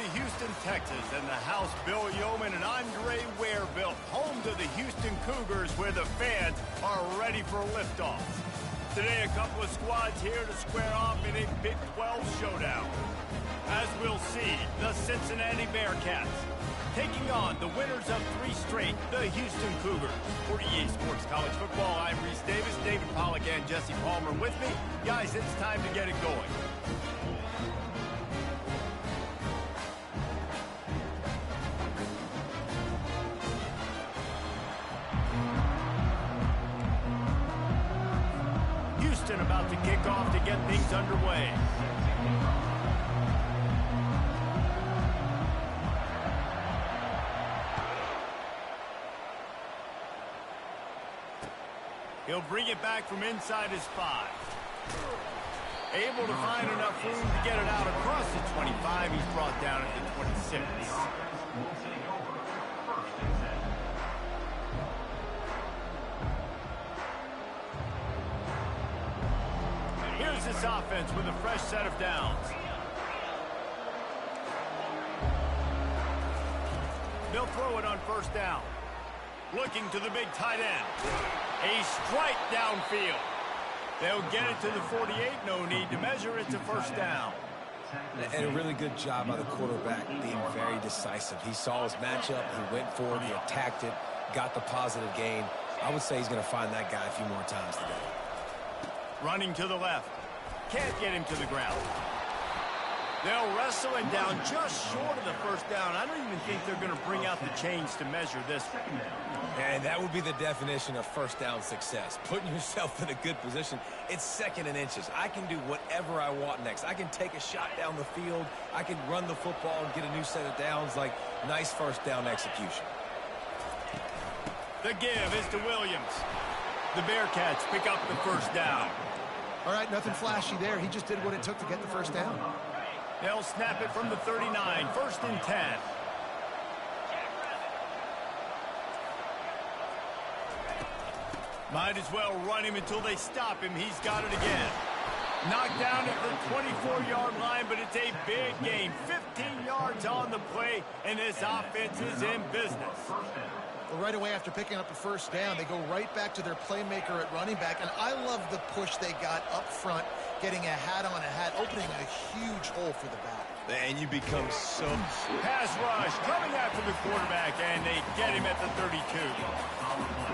to Houston, Texas, and the house Bill Yeoman and Andre Ware built, home to the Houston Cougars, where the fans are ready for liftoff. Today, a couple of squads here to square off in a Big 12 showdown. As we'll see, the Cincinnati Bearcats taking on the winners of 3 straight, the Houston Cougars. For EA Sports College Football, I'm Reese Davis, David Pollack, and Jesse Palmer with me. Guys, it's time to get it going. Houston about to kick off to get things underway. He'll bring it back from inside his 5. Able to find enough room to get it out across the 25. He's brought down at the 26. Here's this offense with a fresh set of downs. They'll throw it on first down. Looking to the big tight end. A strike downfield. They'll get it to the 48. No need to measure it to first down. And a really good job by the quarterback being very decisive. He saw his matchup. He went for it. He attacked it. Got the positive gain. I would say he's going to find that guy a few more times today. Running to the left. Can't get him to the ground. They'll wrestle him down just short of the first down. I don't even think they're going to bring out the chains to measure this one. And that would be the definition of first down success. Putting yourself in a good position. It's 2nd and inches. I can do whatever I want next. I can take a shot down the field. I can run the football and get a new set of downs. Like, nice first down execution. The give is to Williams. The Bearcats pick up the first down. All right, nothing flashy there. He just did what it took to get the first down. They'll snap it from the 39, 1st and 10. Might as well run him until they stop him. He's got it again. Knocked down at the 24-yard line, but it's a big gain. 15 yards on the play, and this offense is in business. Well, right away after picking up the first down, they go right back to their playmaker at running back, and I love the push they got up front, getting a hat on a hat, opening a huge hole for the back. And you become so... Pass rush coming after the quarterback, and they get him at the 32.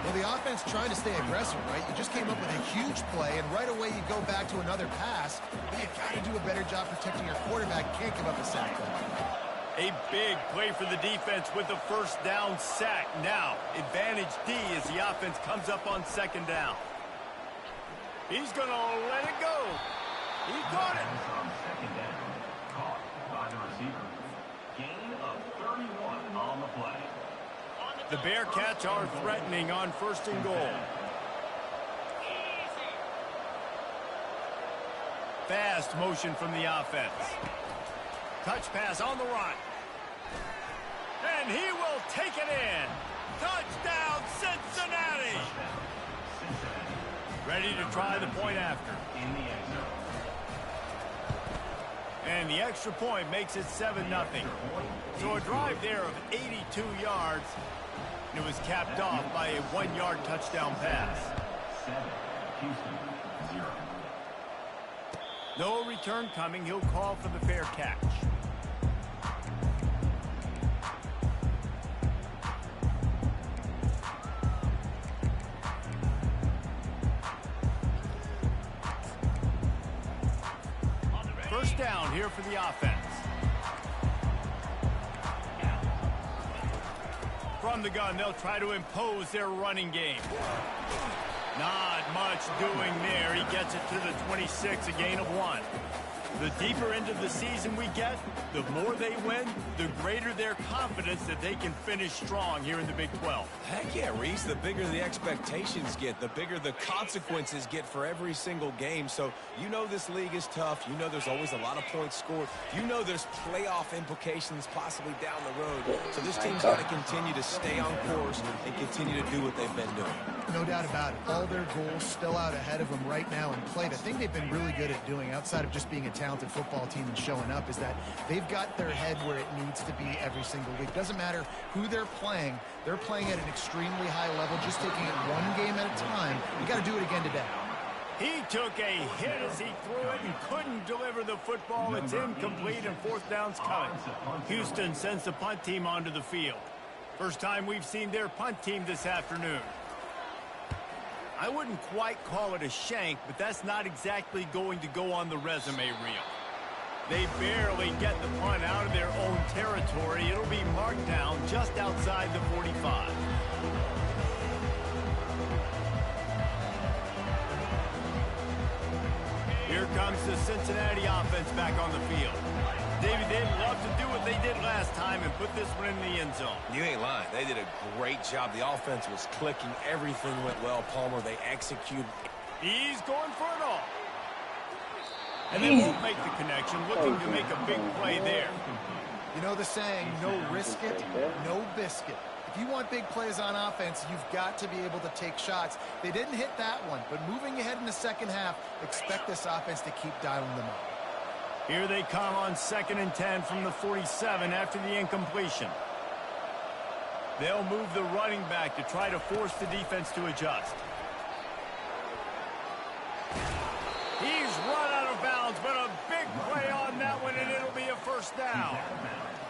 Well, the offense trying to stay aggressive, right? You just came up with a huge play, and right away you go back to another pass, but you got to do a better job protecting your quarterback. Can't give up a sack. A big play for the defense with the first down sack. Now, advantage D as the offense comes up on 2nd down. He's going to let it go. He caught it. Caught by the receiver. Gain of 31 on the play. The Bearcats are threatening on 1st and goal. Fast motion from the offense. Touch pass on the run. And he will take it in. Touchdown, Cincinnati. Ready to try the point after. In the end zone. And the extra point makes it 7-0. So a drive there of 82 yards. And it was capped off by a 1-yard touchdown pass. 7, Houston, 0. No return coming. He'll call for the fair catch. First down here for the offense. From the gun, they'll try to impose their running game. Not much doing there. He gets it to the 26, a gain of 1. The deeper into the season we get, the more they win, the greater their confidence that they can finish strong here in the Big 12. Heck yeah, Reese. The bigger the expectations get, the bigger the consequences get for every single game. So you know this league is tough. You know there's always a lot of points scored. You know there's playoff implications possibly down the road. So this team's got to continue to stay on course and continue to do what they've been doing. No doubt about it. All their goals still out ahead of them right now in play. The thing they've been really good at doing outside of just being attacked talented football team and showing up is that they've got their head where it needs to be every single week. Doesn't matter who they're playing at an extremely high level, just taking it one game at a time. You got to do it again today. He took a hit as he threw it and couldn't deliver the football. It's incomplete and fourth down's coming. Houston sends the punt team onto the field. First time we've seen their punt team this afternoon. I wouldn't quite call it a shank, but that's not exactly going to go on the resume reel. They barely get the punt out of their own territory. It'll be marked down just outside the 45. Here comes the Cincinnati offense back on the field. David, they'd love to do what they did last time and put this one in the end zone. You ain't lying. They did a great job. The offense was clicking. Everything went well, Palmer. They executed. He's going for it all. And they won't make the connection, looking to make a big play there. You know the saying, no risk it, no biscuit. If you want big plays on offense, you've got to be able to take shots. They didn't hit that one, but moving ahead in the second half, expect this offense to keep dialing them up. Here they come on 2nd and 10 from the 47 after the incompletion. They'll move the running back to try to force the defense to adjust. He's run out of bounds, but a big play on that one, and it'll be a first down.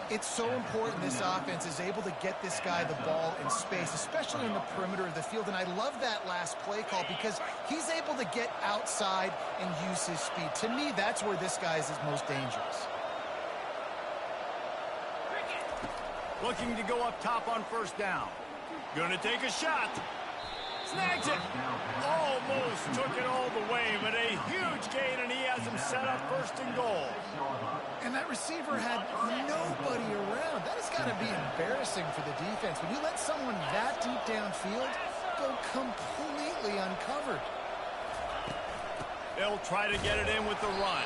It's so important this offense is able to get this guy the ball in space, especially in the perimeter of the field. And I love that last play call because he's able to get outside and use his speed. To me, that's where this guy is most dangerous. Looking to go up top on first down. Gonna take a shot. Snags it. Almost took it all the way, but a huge gain, and he has him set up 1st and goal. And that receiver had nobody around. That has got to be embarrassing for the defense. When you let someone that deep downfield go completely uncovered. They'll try to get it in with the run.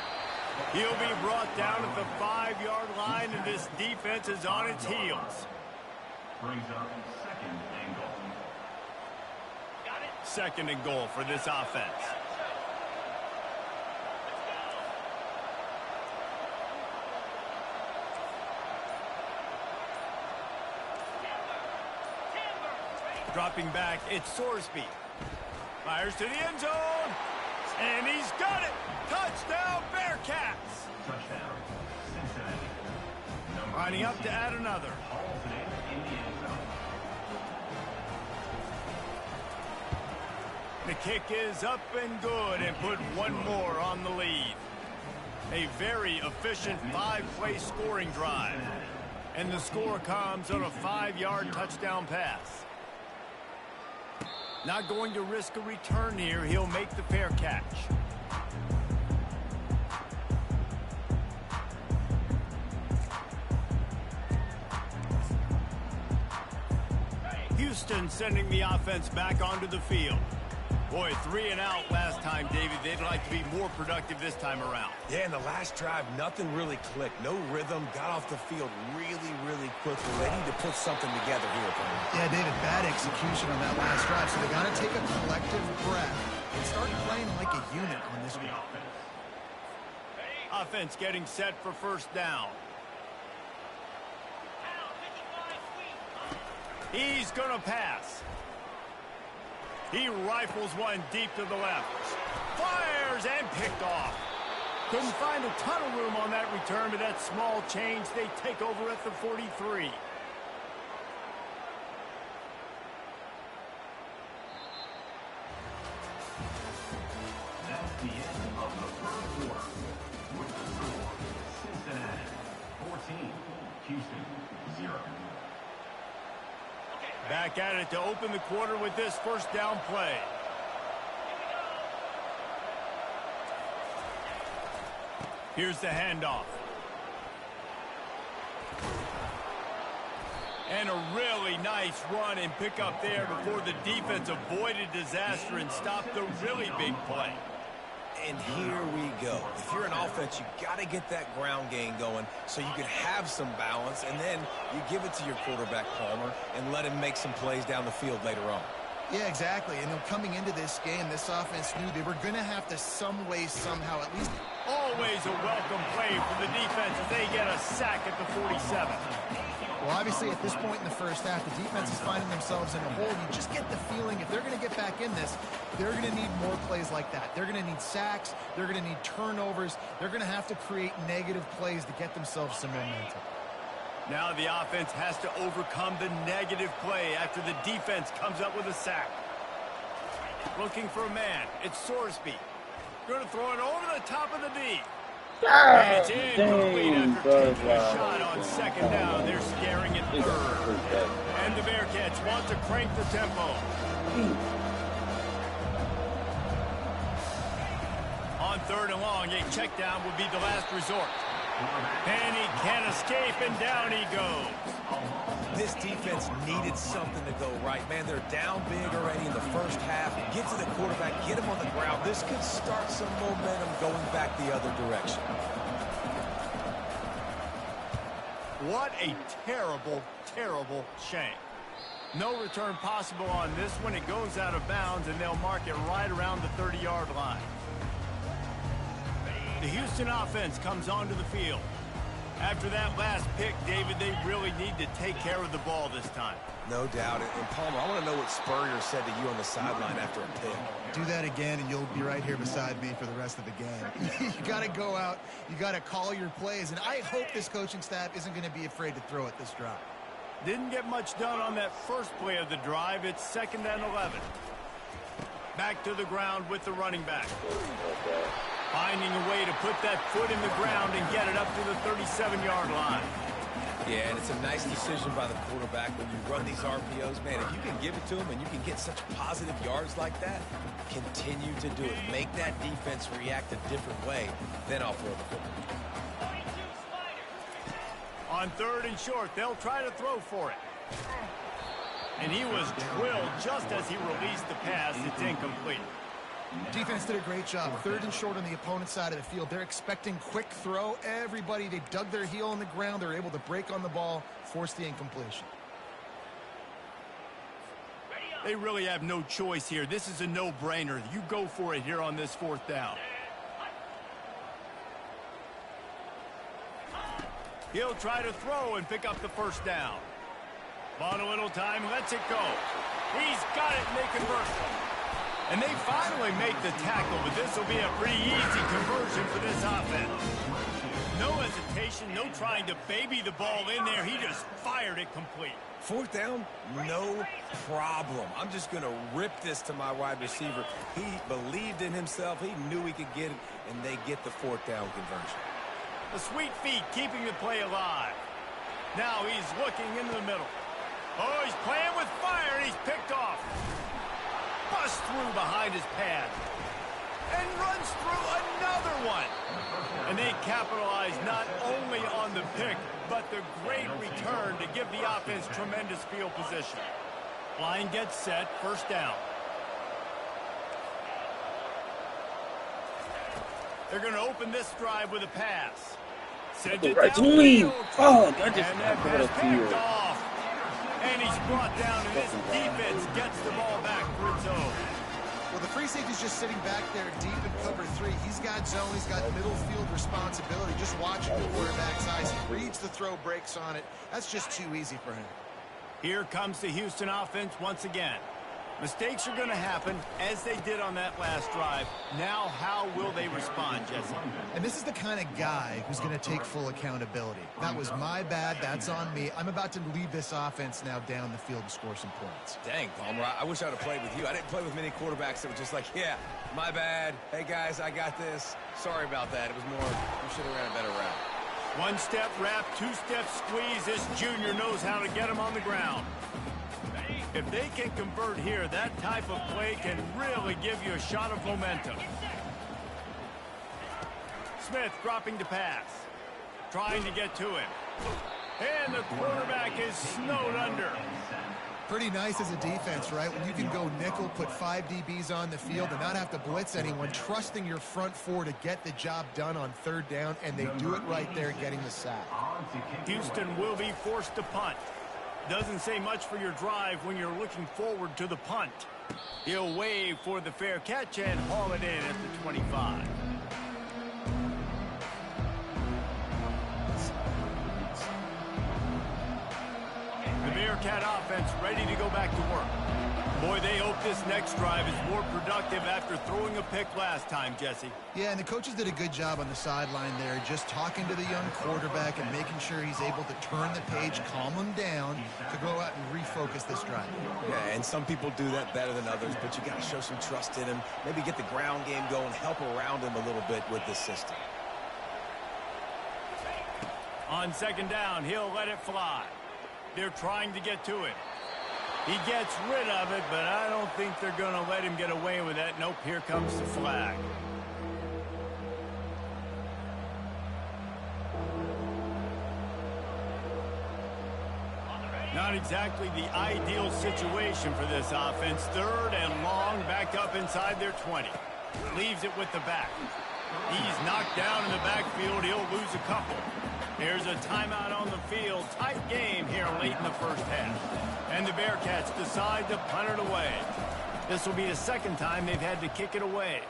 He'll be brought down at the 5-yard line, and this defense is on its heels. Brings up 2nd and goal. 2nd and goal for this offense. Dropping back, it's Sorsby. Fires to the end zone. And he's got it. Touchdown, Bearcats. Touchdown, Cincinnati. Lining up to add another. The kick is up and good, and put one more on the lead. A very efficient 5-play scoring drive. And the score comes on a 5-yard touchdown pass. Not going to risk a return here. He'll make the fair catch. Houston sending the offense back onto the field. Boy, 3 and out last time, David. They'd like to be more productive this time around. Yeah, in the last drive, nothing really clicked. No rhythm. Got off the field really, really quickly. They need to put something together here, Palmer. Yeah, David, bad execution on that last drive. So they got to take a collective breath and start playing like a unit on this one. Offense getting set for first down. He's going to pass. He rifles one deep to the left. Fires and picked off. Couldn't find a ton of room on that return, but that small change, they take over at the 43. That's the end of the first quarter. With the score, Cincinnati 14, Houston 0. Back at it to open the quarter with this first down play. Here's the handoff. And a really nice run and pick up there before the defense avoided disaster and stopped the really big play. And here we go. If you're an offense, you got to get that ground game going so you can have some balance, and then you give it to your quarterback, Palmer, and let him make some plays down the field later on. Yeah, exactly. And then coming into this game, this offense knew they were going to have to some way, somehow, at least. Always a welcome play for the defense as they get a sack at the 47. Well, obviously, at this point in the first half, the defense is finding themselves in a hole. You just get the feeling if they're going to get back in this, they're going to need more plays like that. They're going to need sacks. They're going to need turnovers. They're going to have to create negative plays to get themselves some momentum. Now the offense has to overcome the negative play after the defense comes up with a sack. Looking for a man. It's Sorsby. Going to throw it over the top of the D. And it's incomplete after taking a shot on second down. They're scaring it third. And the Bearcats want to crank the tempo. On third and long, a check down would be the last resort. And he can't escape, and down he goes. This defense needed something to go right, man. They're down big already in the first half. Get to the quarterback, get him on the ground. This could start some momentum going back the other direction. What a terrible, terrible shame. No return possible on this one. It goes out of bounds, and they'll mark it right around the 30-yard line. The Houston offense comes onto the field. After that last pick, David, they really need to take care of the ball this time. No doubt. And Palmer, I want to know what Spurrier said to you on the sideline after a pick. Do that again, and you'll be right here beside me for the rest of the game. You got to go out. You got to call your plays. And I hope this coaching staff isn't going to be afraid to throw it this drive. Didn't get much done on that first play of the drive. It's 2nd and 11. Back to the ground with the running back. Finding a way to put that foot in the ground and get it up to the 37-yard line. Yeah, and it's a nice decision by the quarterback when you run these RPOs. Man, if you can give it to him and you can get such positive yards like that, continue to do it. Make that defense react a different way, then I'll throw the football. On third and short, they'll try to throw for it. And he was drilled just as he released the pass. It's incomplete. Defense did a great job. 3rd and short on the opponent's side of the field. They're expecting quick throw. Everybody, they dug their heel on the ground. They're able to break on the ball, force the incompletion. They really have no choice here. This is a no-brainer. You go for it here on this 4th down. He'll try to throw and pick up the first down. Bought a little time, lets it go. He's got it, and they convert. And they finally make the tackle, but this will be a pretty easy conversion for this offense. No hesitation, no trying to baby the ball in there. He just fired it complete. 4th down, no problem. I'm just going to rip this to my wide receiver. He believed in himself. He knew he could get it, and they get the 4th down conversion. The sweet feet keeping the play alive. Now he's looking into the middle. Oh, he's playing with fire, and he's picked off. Busts through behind his pad. And runs through another one. And they capitalize not only on the pick, but the great return to give the offense tremendous field position. Line gets set, 1st down. They're going to open this drive with a pass. Sends it downfield. Oh, I just and that pass picked off. And he's brought down, and this defense gets the ball back for its own. Well, the free safety's just sitting back there deep in cover 3. He's got zone. He's got middle field responsibility. Just watching the quarterback's eyes. He reads the throw, breaks on it. That's just too easy for him. Here comes the Houston offense once again. Mistakes are going to happen, as they did on that last drive. Now, how will they respond, Jesse? And this is the kind of guy who's going to take full accountability. That was my bad. That's on me. I'm about to lead this offense now down the field and score some points. Dang, Palmer, I wish I would have played with you. I didn't play with many quarterbacks that were just like, yeah, my bad. Hey, guys, I got this. Sorry about that. It was more, we should have ran a better route. 1-step wrap, 2-step squeeze. This junior knows how to get him on the ground. If they can convert here, that type of play can really give you a shot of momentum. Smith dropping to pass. Trying to get to him. And the quarterback is snowed under. Pretty nice as a defense, right? When you can go nickel, put 5 DBs on the field and not have to blitz anyone, trusting your front 4 to get the job done on 3rd down, and they do it right there, getting the sack. Houston will be forced to punt. Doesn't say much for your drive when you're looking forward to the punt. He'll wave for the fair catch and haul it in at the 25. The Bearcat offense ready to go back to work. Boy, they hope this next drive is more productive after throwing a pick last time, Jesse. Yeah, and the coaches did a good job on the sideline there, just talking to the young quarterback and making sure he's able to turn the page, calm him down to go out and refocus this drive. Yeah, and some people do that better than others, but you got to show some trust in him. Maybe get the ground game going, help around him a little bit with this system. On second down, he'll let it fly. They're trying to get to it. He gets rid of it, but I don't think they're going to let him get away with that. Nope, here comes the flag. Not exactly the ideal situation for this offense. Third and long, back up inside their 20. Leaves it with the back. He's knocked down in the backfield. He'll lose a couple. There's a timeout on the field. Tight game here late in the first half. And the Bearcats decide to punt it away. This will be the second time they've had to kick it away.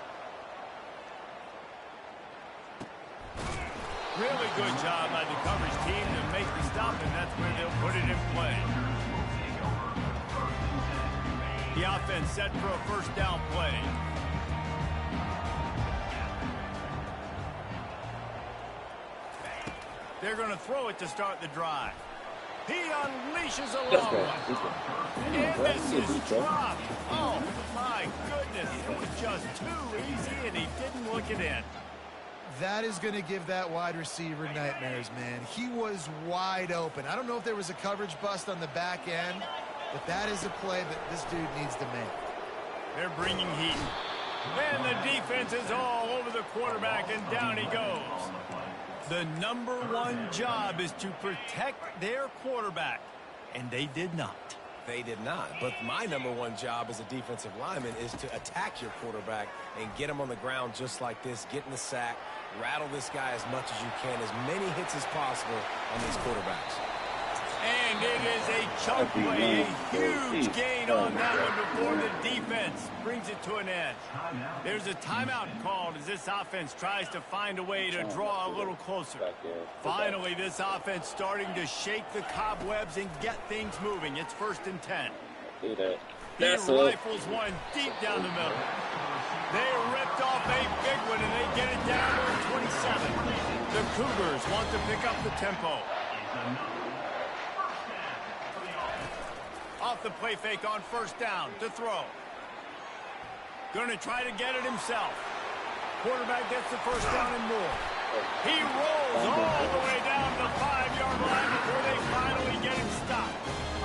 Really good job by the coverage team to make the stop, and that's where they'll put it in play. The offense set for a first down play. They're going to throw it to start the drive. He unleashes a long one. And this is dropped. Oh, my goodness. It was just too easy, and he didn't look it in. That is going to give that wide receiver nightmares, man. He was wide open. I don't know if there was a coverage bust on the back end, but that is a play that this dude needs to make. They're bringing heat. And the defense is all over the quarterback, and down he goes. The number one job is to protect their quarterback, and they did not. They did not. But my number one job as a defensive lineman is to attack your quarterback and get him on the ground just like this, get in the sack, rattle this guy as much as you can, as many hits as possible on these quarterbacks. And it is a chunk play, a huge gain on that one before the defense brings it to an end. There's a timeout called as this offense tries to find a way to draw a little closer. Finally, this offense starting to shake the cobwebs and get things moving. It's 1st and 10. He rifles one deep down the middle. They ripped off a big one, and they get it down to the 27. The Cougars want to pick up the tempo. Off the play fake on first down to throw. Going to try to get it himself. Quarterback gets the first down and more. He rolls all the way down the 5-yard line before they finally get him stopped.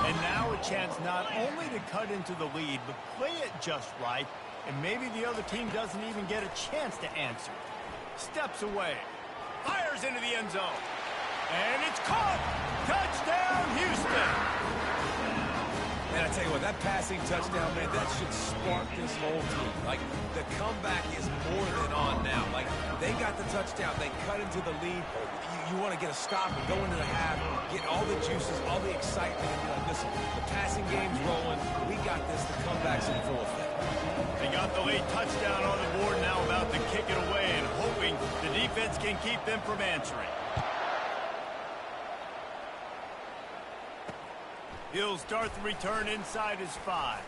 And now a chance not only to cut into the lead, but play it just right, and maybe the other team doesn't even get a chance to answer. Steps away. Fires into the end zone. And it's caught. Touchdown, Houston. And I tell you what, that passing touchdown, man, that should spark this whole team. Like, the comeback is more than on now. Like, they got the touchdown. They cut into the lead. You want to get a stop and go into the half, get all the juices, all the excitement, and be like, listen, the passing game's rolling. We got this. The comeback's in full effect. They got the late touchdown on the board, now about to kick it away and hoping the defense can keep them from answering. He'll start the return inside his 5.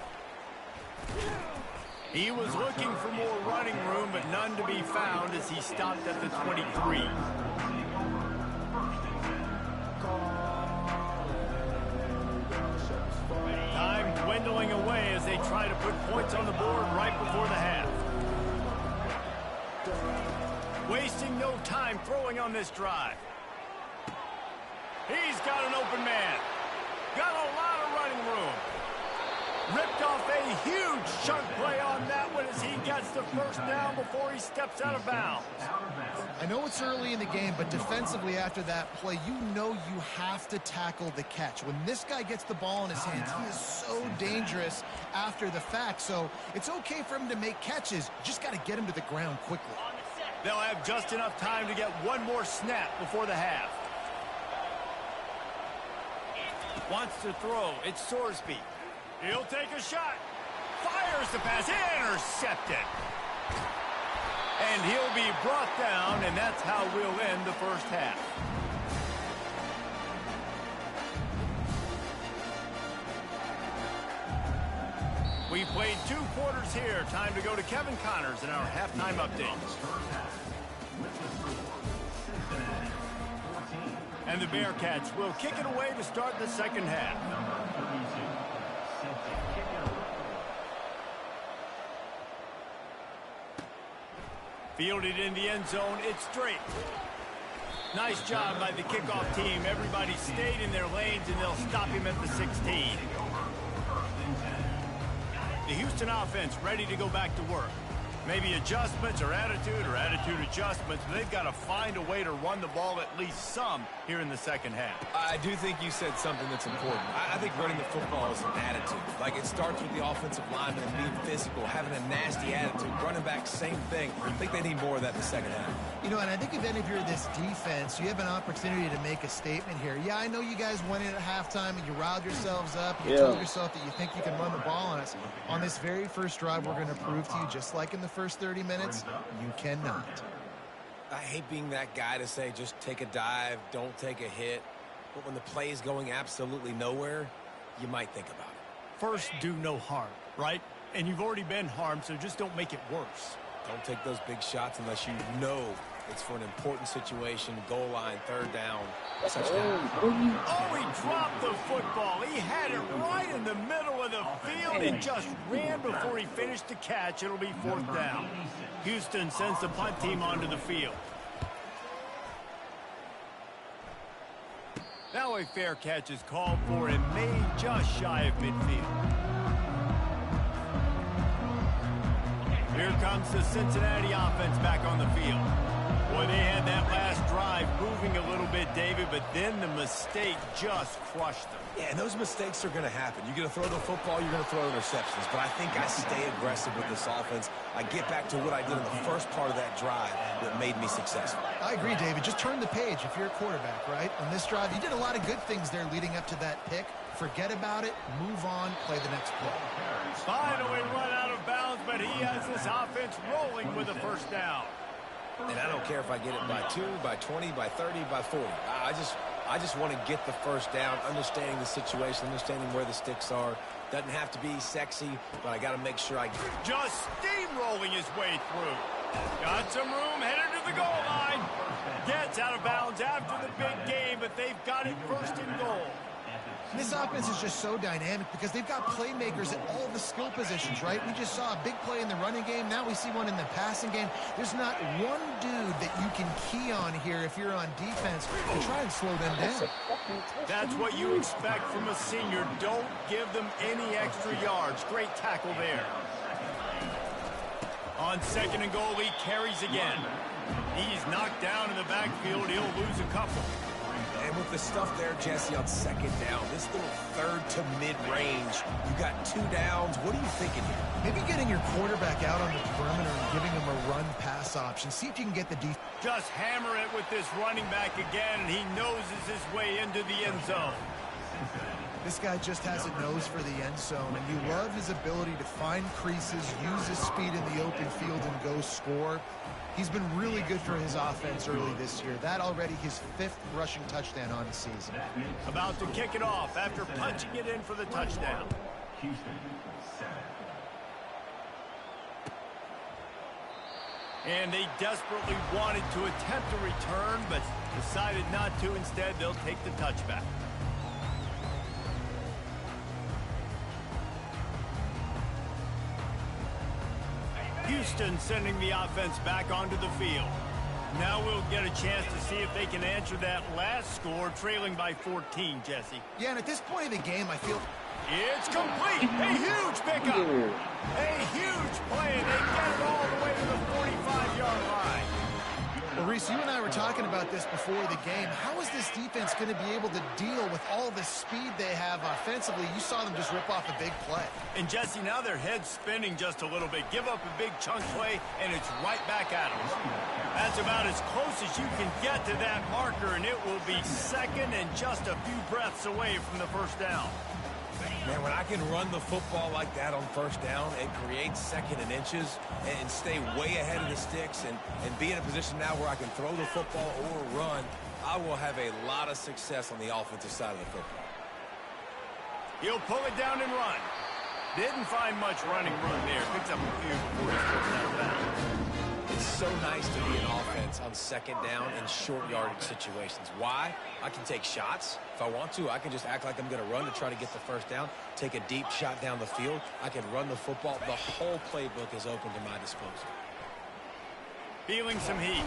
He was looking for more running room, but none to be found as he stopped at the 23. Time dwindling away as they try to put points on the board right before the half. Wasting no time throwing on this drive. He's got an open man. Got a lot of running room. Ripped off a huge chunk play on that one as he gets the first down before he steps out of bounds. I know it's early in the game, but defensively after that play, you know you have to tackle the catch. When this guy gets the ball in his hands, he is so dangerous after the fact. So it's okay for him to make catches. You just got to get him to the ground quickly. They'll have just enough time to get one more snap before the half. Wants to throw. It's Sorsby. He'll take a shot. Fires the pass. Intercepted. And he'll be brought down, and that's how we'll end the first half. We played 2 quarters here. Time to go to Kevin Connors in our halftime update. And the Bearcats will kick it away to start the second half. Fielded in the end zone, it's straight. Nice job by the kickoff team. Everybody stayed in their lanes, and they'll stop him at the 16. The Houston offense ready to go back to work. Maybe adjustments or attitude adjustments, but they've got to find a way to run the ball at least some here in the second half. I do think you said something that's important. I think running the football is an attitude. Like, it starts with the offensive lineman and being physical, having a nasty attitude. Running back, same thing. I think they need more of that in the second half. You know, and I think if you're this defense, you have an opportunity to make a statement here. Yeah, I know you guys went in at halftime and you riled yourselves up. You told yourself that you think you can run the ball on us. On this very first drive, we're going to prove to you, just like in the first 30 minutes, you cannot. I hate being that guy to say just take a dive, don't take a hit. But when the play is going absolutely nowhere, you might think about it. First, do no harm, right? And you've already been harmed, so just don't make it worse. Don't take those big shots unless you know it's for an important situation, goal line, third down, touchdown. Oh, he dropped the football. He had it right in the middle of the field. He just ran before he finished the catch. It'll be 4th down. Houston sends the punt team onto the field. Now a fair catch is called for and made just shy of midfield. Here comes the Cincinnati offense back on the field. Boy, they had that last drive moving a little bit, David, but then the mistake just crushed them. Yeah, and those mistakes are going to happen. You're going to throw the football, you're going to throw interceptions. But I think I stay aggressive with this offense. I get back to what I did in the first part of that drive that made me successful. I agree, David. Just turn the page if you're a quarterback, right? On this drive, you did a lot of good things there leading up to that pick. Forget about it, move on, play the next play. Finally run out of bounds, but he has this offense rolling with a first down. And I don't care if I get it by 2, by 20, by 30, by 40. I just want to get the first down, understanding the situation, understanding where the sticks are. Doesn't have to be sexy, but I got to make sure I get it. Just steamrolling his way through. Got some room, headed to the goal line. Gets out of bounds after the big game, but they've got it first and goal. This offense is just so dynamic because they've got playmakers at all the skill positions, right? We just saw a big play in the running game. Now we see one in the passing game. There's not one dude that you can key on here if you're on defense to try and slow them down. That's what you expect from a senior. Don't give them any extra yards. Great tackle there. On 2nd and goal, he carries again. He's knocked down in the backfield. He'll lose a couple. And with the stuff there, Jesse, on 2nd down, this little 3rd to mid-range, you got 2 downs. What are you thinking here? Maybe getting your quarterback out on the perimeter and giving him a run-pass option. See if you can get the defense. Just hammer it with this running back again, and he noses his way into the end zone. This guy just has a nose for the end zone, and you love his ability to find creases, use his speed in the open field, and go score. He's been really good for his offense early this year. That already his 5th rushing touchdown on the season. About to kick it off after punching it in for the touchdown. Houston, 7. And they desperately wanted to attempt a return, but decided not to. Instead, they'll take the touchback. Houston sending the offense back onto the field. Now we'll get a chance to see if they can answer that last score, trailing by 14, Jesse. Yeah, and at this point in the game, I feel... It's complete. A huge pickup. A huge play, and they get it all the way to the 45-yard line. Well, Reese, you and I were talking about this before the game. How is this defense going to be able to deal with all the speed they have offensively? You saw them just rip off a big play. And, Jesse, now their head's spinning just a little bit. Give up a big chunk play, and it's right back at them. That's about as close as you can get to that marker, and it will be 2nd and just a few breaths away from the first down. Man, when I can run the football like that on first down and create second and inches and stay way ahead of the sticks and be in a position now where I can throw the football or run, I will have a lot of success on the offensive side of the football. He'll pull it down and run. Didn't find much running room there. Picks up a few before he's forced out of bounds. It's so nice to be an offense on second down in short yardage situations. Why? I can take shots. If I want to, I can just act like I'm going to run to try to get the first down, take a deep shot down the field. I can run the football. The whole playbook is open to my disposal. Feeling some heat.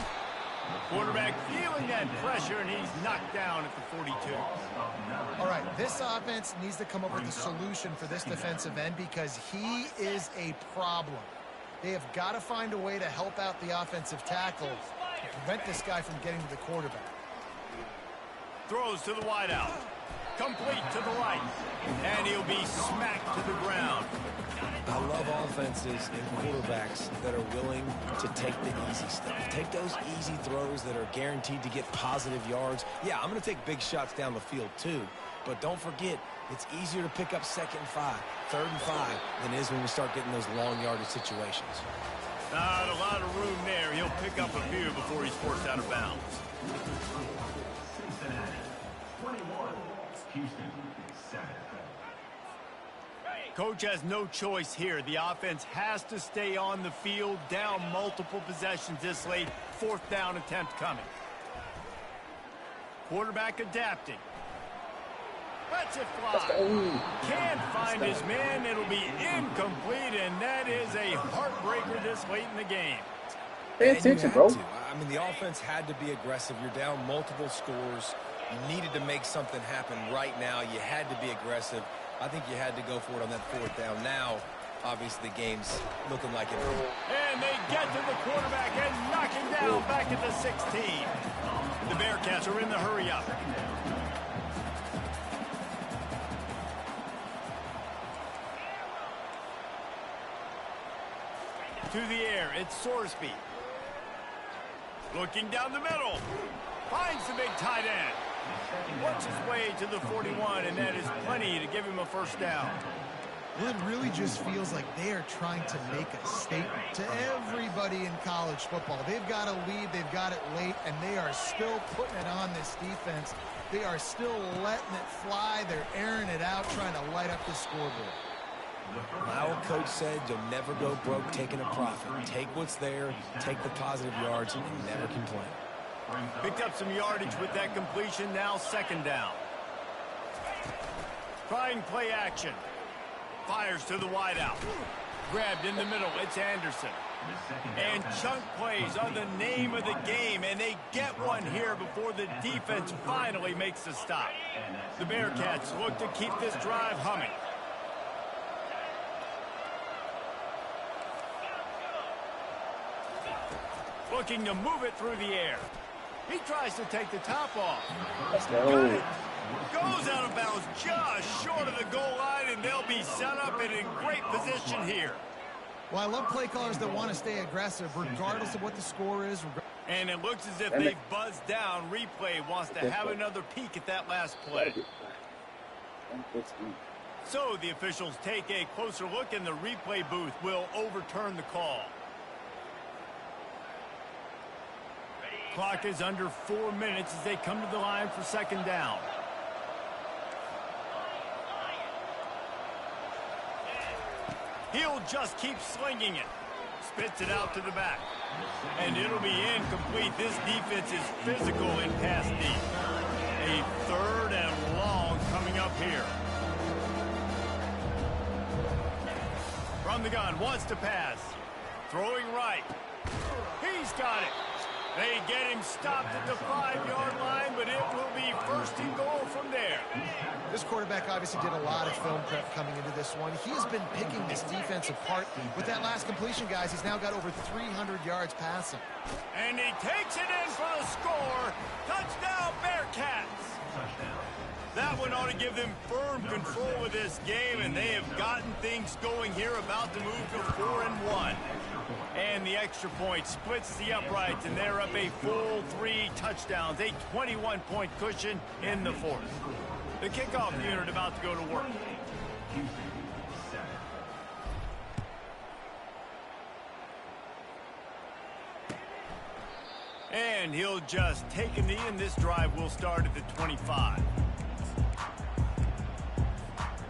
Quarterback feeling that pressure, and he's knocked down at the 42. All right, this offense needs to come up with a solution for this defensive end because he is a problem. They have got to find a way to help out the offensive tackle and prevent this guy from getting to the quarterback. Throws to the wideout. Complete to the right. And he'll be smacked to the ground. I love offenses and quarterbacks that are willing to take the easy stuff. Take those easy throws that are guaranteed to get positive yards. Yeah, I'm going to take big shots down the field too. But don't forget, it's easier to pick up 2nd and 5, 3rd and 5 than it is when we start getting those long yardage situations. Not a lot of room there. He'll pick up a few before he's forced out of bounds. Cincinnati, 21. Houston, 7. Coach has no choice here. The offense has to stay on the field, down multiple possessions this late. 4th down attempt coming. Quarterback adapting. Lets it fly. Can't find his man. It'll be incomplete, and that is a heartbreaker this late in the game. Pay attention, bro. I mean, the offense had to be aggressive. You're down multiple scores. You needed to make something happen right now. You had to be aggressive. I think you had to go for it on that 4th down. Now, obviously, the game's looking like it. And they get to the quarterback and knock him down back at the 16. The Bearcats are in the hurry-up. To the air, it's Sorsby. Looking down the middle. Finds the big tight end. Works his way to the 41, and that is plenty to give him a 1st down. Well, it really just feels like they are trying to make a statement to everybody in college football. They've got a lead, they've got it late, and they are still putting it on this defense. They are still letting it fly. They're airing it out, trying to light up the scoreboard. My old coach said you'll never go broke taking a profit. Take what's there, take the positive yards, and never complain. Picked up some yardage with that completion, now 2nd down. Trying play action. Fires to the wideout. Grabbed in the middle, it's Anderson. And chunk plays are the name of the game, and they get one here before the defense finally makes the stop. The Bearcats look to keep this drive humming. Looking to move it through the air. He tries to take the top off. Let's go. Goes out of bounds just short of the goal line, and they'll be set up and in great position here. Well, I love play callers that want to stay aggressive regardless of what the score is. And it looks as if they've buzzed down. Replay wants to have another peek at that last play. So the officials take a closer look, and the replay booth will overturn the call. Clock is under 4 minutes as they come to the line for 2nd down. He'll just keep slinging it. Spits it out to the back. And it'll be incomplete. This defense is physical in pass deep. A 3rd and long coming up here. From the gun, wants to pass. Throwing right. He's got it. They get him stopped at the 5-yard line, but it will be 1st and goal from there. This quarterback obviously did a lot of film prep coming into this one. He has been picking this defense apart. With that last completion, guys, he's now got over 300 yards passing. And he takes it in for the score. Touchdown, Bearcats. That one ought to give them firm control of this game, and they have gotten things going here, about to move to 4-1. And the extra point splits the uprights, and they're up a full 3 touchdowns, a 21-point cushion in the 4th. The kickoff unit about to go to work. Houston 7. And he'll just take a knee, and this drive will start at the 25.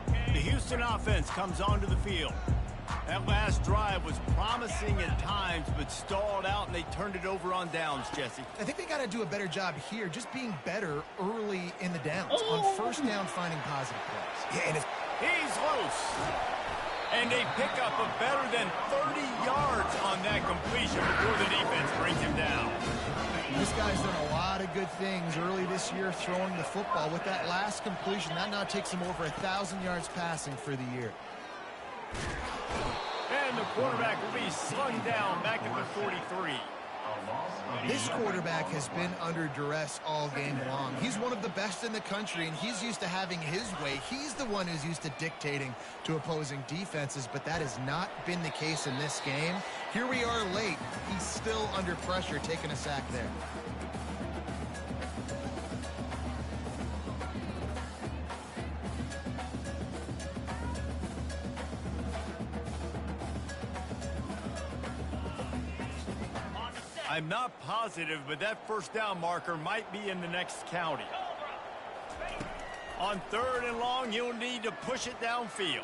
The Houston offense comes onto the field. That last drive was promising at times, but stalled out, and they turned it over on downs, Jesse. I think they got to do a better job here, just being better early in the downs. On first down, finding positive plays. Yeah, and he's loose. And they pick up a better than 30 yards on that completion before the defense brings him down. This guy's done a lot of good things early this year throwing the football. With that last completion, that now takes him over 1,000 yards passing for the year. And the quarterback will be slung down back at the 43. This quarterback has been under duress all game long. He's one of the best in the country, and he's used to having his way. He's the one who's used to dictating to opposing defenses, but that has not been the case in this game. Here we are late. He's still under pressure, taking a sack there. I'm not positive, but that first down marker might be in the next county. On 3rd and long, you'll need to push it downfield.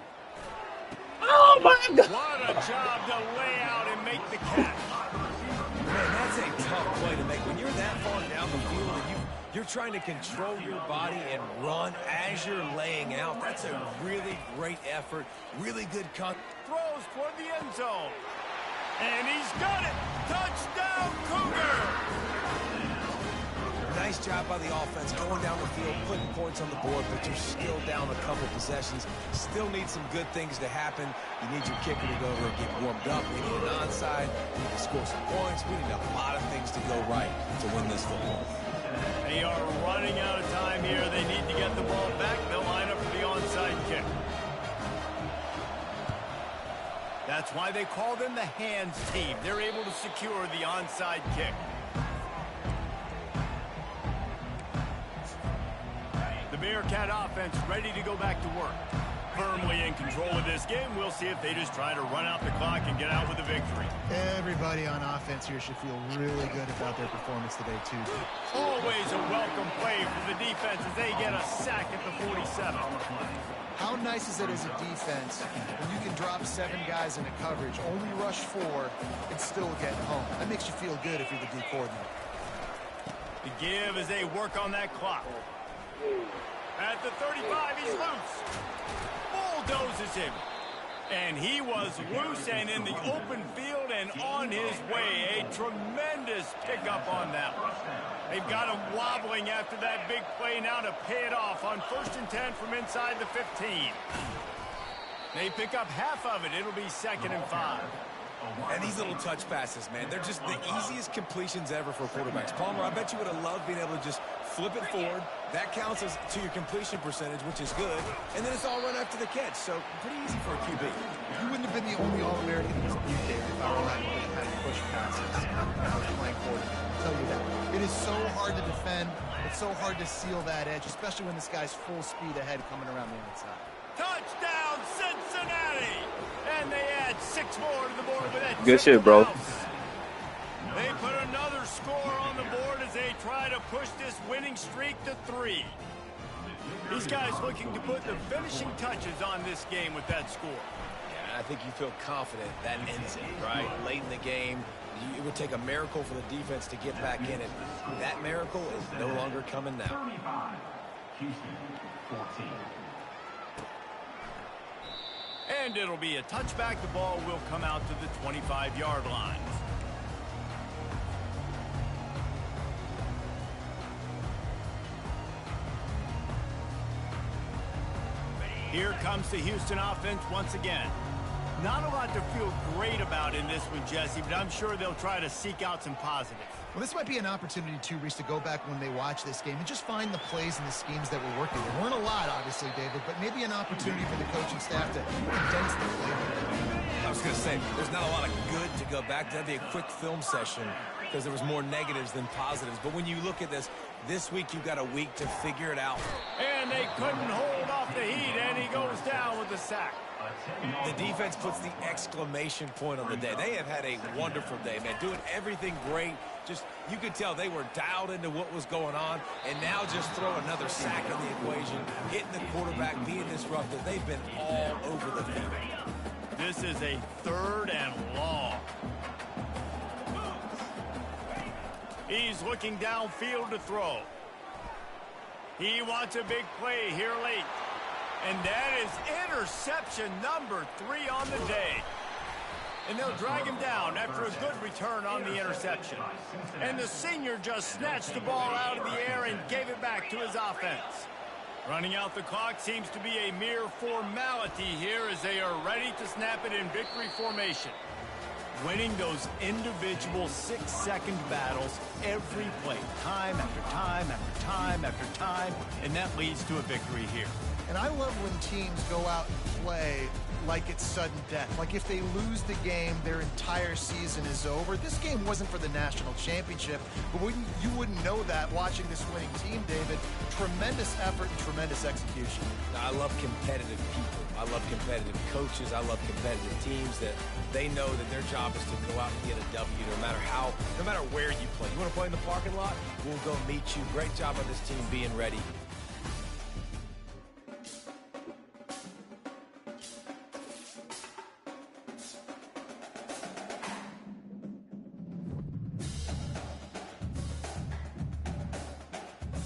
Oh, my God. What a job to lay out and make the catch. Man, that's a tough play to make. When you're that far down the field and you're trying to control your body and run as you're laying out, that's a really great effort, really good cut. Throws toward the end zone. And he's got it. Touchdown, Cougar. Nice job by the offense going down the field, putting points on the board, but you're still down a couple possessions. Still need some good things to happen. You need your kicker to go over and get warmed up. We need an onside. We need to score some points. We need a lot of things to go right to win this football. They are running out of time here. They need to get the ball back. They'll line up for the onside kick. That's why they call them the hands team. They're able to secure the onside kick. The Bearcat offense ready to go back to work. Firmly in control of this game. We'll see if they just try to run out the clock and get out with a victory. Everybody on offense here should feel really good about their performance today, too. Always a welcome play for the defense as they get a sack at the 47. How nice is it as a defense when you can drop 7 guys into coverage, only rush 4, and still get home? That makes you feel good if you're the D coordinator. The give as they work on that clock. At the 35, he's loose. Bulldozes him. And he was loose and in the open field and on his way. A tremendous pickup on that one. They've got him wobbling after that big play now to pay it off on 1st and 10 from inside the 15. They pick up half of it. It'll be 2nd and 5. And these little touch passes, man, they're just the easiest completions ever for quarterbacks. Palmer, I bet you would have loved being able to just flip it forward. That counts as to your completion percentage, which is good. And then it's all run after the catch, so pretty easy for a QB. You wouldn't have been the only All-American who's beat there if I were running those kind of push passes when I was playing quarterback. I'll tell you that. It is so hard to defend. It's so hard to seal that edge, especially when this guy's full speed ahead coming around the outside. Touchdown, Cincinnati! And they add 6 more to the board with that. Good shit, bro. They put another score on the board as they try to push this winning streak to 3. These guys looking to put the finishing touches on this game with that score. Yeah, I think you feel confident that ends it, right? Late in the game, it would take a miracle for the defense to get back in it. That miracle is no longer coming now. 35, Houston 14. And it'll be a touchback. The ball will come out to the 25-yard line. Here comes the Houston offense once again. Not a lot to feel great about in this one, Jesse, but I'm sure they'll try to seek out some positives. Well, this might be an opportunity, too, Reese, to go back when they watch this game and just find the plays and the schemes that were working. There weren't a lot, obviously, David, but maybe an opportunity for the coaching staff to condense the play. I was going to say, there's not a lot of good to go back to. That'd be a quick film session because there was more negatives than positives. But when you look at this week you've got a week to figure it out. And and they couldn't hold off the heat, and he goes down with the sack. The defense puts the exclamation point on the day. They have had a wonderful day, man, doing everything great. Just, you could tell they were dialed into what was going on, and now just throw another sack in the equation, hitting the quarterback, being disruptive. They've been all over the field. This is a 3rd and long. He's looking downfield to throw. He wants a big play here late. And that is interception number 3 on the day. And they'll drag him down after a good return on the interception. And the senior just snatched the ball out of the air and gave it back to his offense. Running out the clock seems to be a mere formality here as they are ready to snap it in victory formation. Winning those individual 6-second battles every play, time after time after time after time, and that leads to a victory here. And I love when teams go out and play like it's sudden death. Like if they lose the game, their entire season is over. This game wasn't for the national championship, but you wouldn't know that watching this winning team, David. Tremendous effort and tremendous execution. I love competitive people. I love competitive coaches. I love competitive teams that they know that their job is to go out and get a W no matter where you play. You want to play in the parking lot? We'll go meet you. Great job on this team being ready.